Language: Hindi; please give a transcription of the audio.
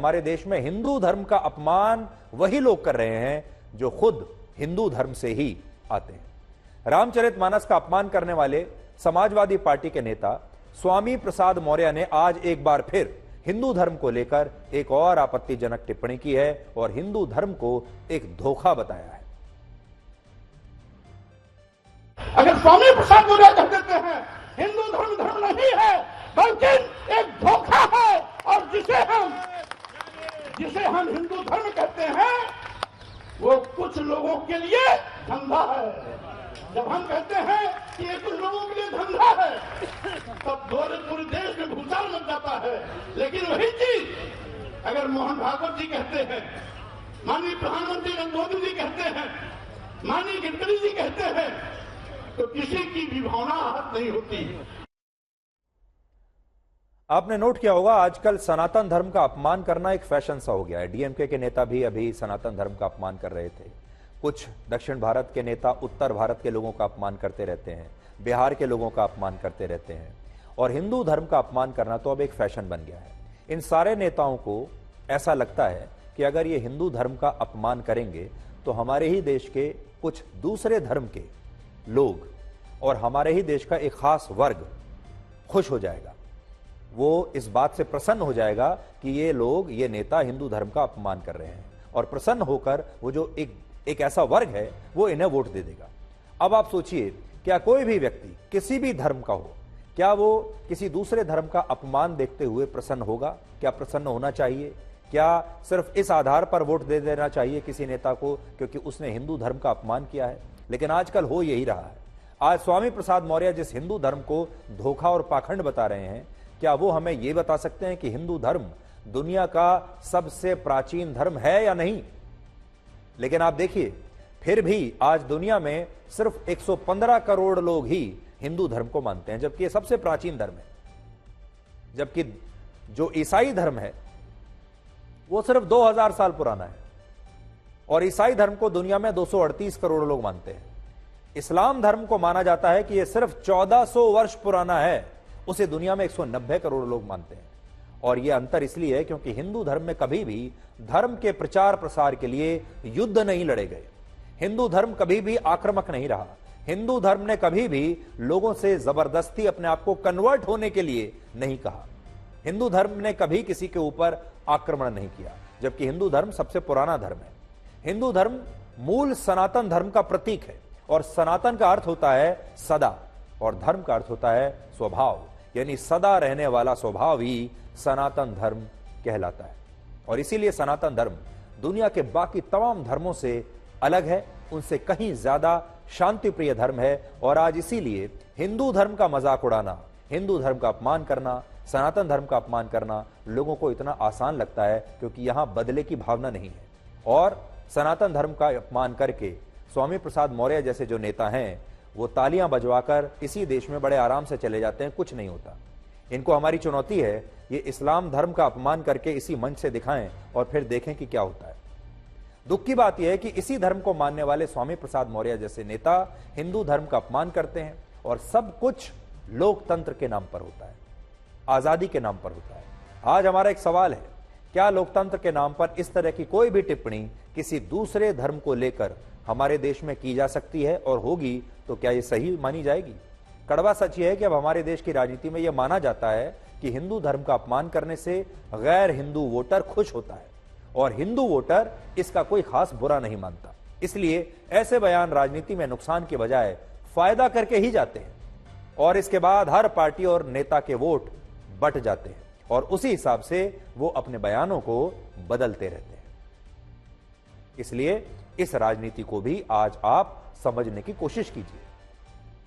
हमारे देश में हिंदू धर्म का अपमान वही लोग कर रहे हैं जो खुद हिंदू धर्म से ही आते हैं। रामचरितमानस का अपमान करने वाले समाजवादी पार्टी के नेता स्वामी प्रसाद मौर्य ने आज एक बार फिर हिंदू धर्म को लेकर एक और आपत्तिजनक टिप्पणी की है और हिंदू धर्म को एक धोखा बताया है। अगर स्वामी प्रसाद मौर्य कह देते हैं हिंदू धर्म धर्म नहीं है बल्कि एक धोखा है, और जिसे हम हिंदू धर्म कहते हैं वो कुछ लोगों के लिए धंधा है। जब हम कहते हैं कि ये कुछ लोगों के लिए धंधा है तब पूरे देश में भूचाल मच जाता है। लेकिन वही चीज अगर मोहन भागवत जी कहते हैं, माननीय प्रधानमंत्री नरेंद्र मोदी जी कहते हैं, माननीय गडकरी जी कहते हैं, तो किसी की भी भावना आहत नहीं होती। आपने नोट किया होगा आजकल सनातन धर्म का अपमान करना एक फैशन सा हो गया है। डीएमके के नेता भी अभी सनातन धर्म का अपमान कर रहे थे। कुछ दक्षिण भारत के नेता उत्तर भारत के लोगों का अपमान करते रहते हैं, बिहार के लोगों का अपमान करते रहते हैं, और हिंदू धर्म का अपमान करना तो अब एक फैशन बन गया है। इन सारे नेताओं को ऐसा लगता है कि अगर ये हिंदू धर्म का अपमान करेंगे तो हमारे ही देश के कुछ दूसरे धर्म के लोग और हमारे ही देश का एक खास वर्ग खुश हो जाएगा। वो इस बात से प्रसन्न हो जाएगा कि ये लोग, ये नेता हिंदू धर्म का अपमान कर रहे हैं, और प्रसन्न होकर वो जो एक ऐसा वर्ग है वो इन्हें वोट दे देगा। अब आप सोचिए, क्या कोई भी व्यक्ति किसी भी धर्म का हो, क्या वो किसी दूसरे धर्म का अपमान देखते हुए प्रसन्न होगा? क्या प्रसन्न होना चाहिए? क्या सिर्फ इस आधार पर वोट दे देना चाहिए किसी नेता को क्योंकि उसने हिंदू धर्म का अपमान किया है? लेकिन आजकल हो यही रहा है। आज स्वामी प्रसाद मौर्य जिस हिंदू धर्म को धोखा और पाखंड बता रहे हैं, क्या वो हमें यह बता सकते हैं कि हिंदू धर्म दुनिया का सबसे प्राचीन धर्म है या नहीं? लेकिन आप देखिए, फिर भी आज दुनिया में सिर्फ 115 करोड़ लोग ही हिंदू धर्म को मानते हैं, जबकि ये सबसे प्राचीन धर्म है। जबकि जो ईसाई धर्म है वो सिर्फ 2000 साल पुराना है, और ईसाई धर्म को दुनिया में 238 करोड़ लोग मानते हैं। इस्लाम धर्म को माना जाता है कि यह सिर्फ 1400 वर्ष पुराना है, उसे दुनिया में 190 करोड़ लोग मानते हैं। और यह अंतर इसलिए है क्योंकि हिंदू धर्म में कभी भी धर्म के प्रचार प्रसार के लिए युद्ध नहीं लड़े गए। हिंदू धर्म कभी भी आक्रामक नहीं रहा। हिंदू धर्म ने कभी भी लोगों से जबरदस्ती अपने आप को कन्वर्ट होने के लिए नहीं कहा। हिंदू धर्म ने कभी किसी के ऊपर आक्रमण नहीं किया, जबकि हिंदू धर्म सबसे पुराना धर्म है। हिंदू धर्म मूल सनातन धर्म का प्रतीक है, और सनातन का अर्थ होता है सदा, और धर्म का अर्थ होता है स्वभाव, यानी सदा रहने वाला स्वभाव ही सनातन धर्म कहलाता है। और इसीलिए सनातन धर्म दुनिया के बाकी तमाम धर्मों से अलग है, उनसे कहीं ज्यादा शांति प्रिय धर्म है। और आज इसीलिए हिंदू धर्म का मजाक उड़ाना, हिंदू धर्म का अपमान करना, सनातन धर्म का अपमान करना लोगों को इतना आसान लगता है क्योंकि यहां बदले की भावना नहीं है। और सनातन धर्म का अपमान करके स्वामी प्रसाद मौर्य जैसे जो नेता हैं वो तालियां बजवाकर इसी देश में बड़े आराम से चले जाते हैं, कुछ नहीं होता। इनको हमारी चुनौती है, ये इस्लाम धर्म का अपमान करके इसी मंच से दिखाएं और फिर देखें कि क्या होता है। दुख की बात यह है कि इसी धर्म को मानने वाले स्वामी प्रसाद मौर्य जैसे नेता हिंदू धर्म का अपमान करते हैं, और सब कुछ लोकतंत्र के नाम पर होता है, आजादी के नाम पर होता है। आज हमारा एक सवाल है, क्या लोकतंत्र के नाम पर इस तरह की कोई भी टिप्पणी किसी दूसरे धर्म को लेकर हमारे देश में की जा सकती है, और होगी तो क्या यह सही मानी जाएगी? कड़वा सच यह है कि अब हमारे देश की राजनीति में यह माना जाता है कि हिंदू धर्म का अपमान करने से गैर हिंदू वोटर खुश होता है, और हिंदू वोटर इसका कोई खास बुरा नहीं मानता। इसलिए ऐसे बयान राजनीति में नुकसान के बजाय फायदा करके ही जाते हैं, और इसके बाद हर पार्टी और नेता के वोट बट जाते हैं, और उसी हिसाब से वो अपने बयानों को बदलते रहते हैं। इसलिए इस राजनीति को भी आज आप समझने की कोशिश कीजिए।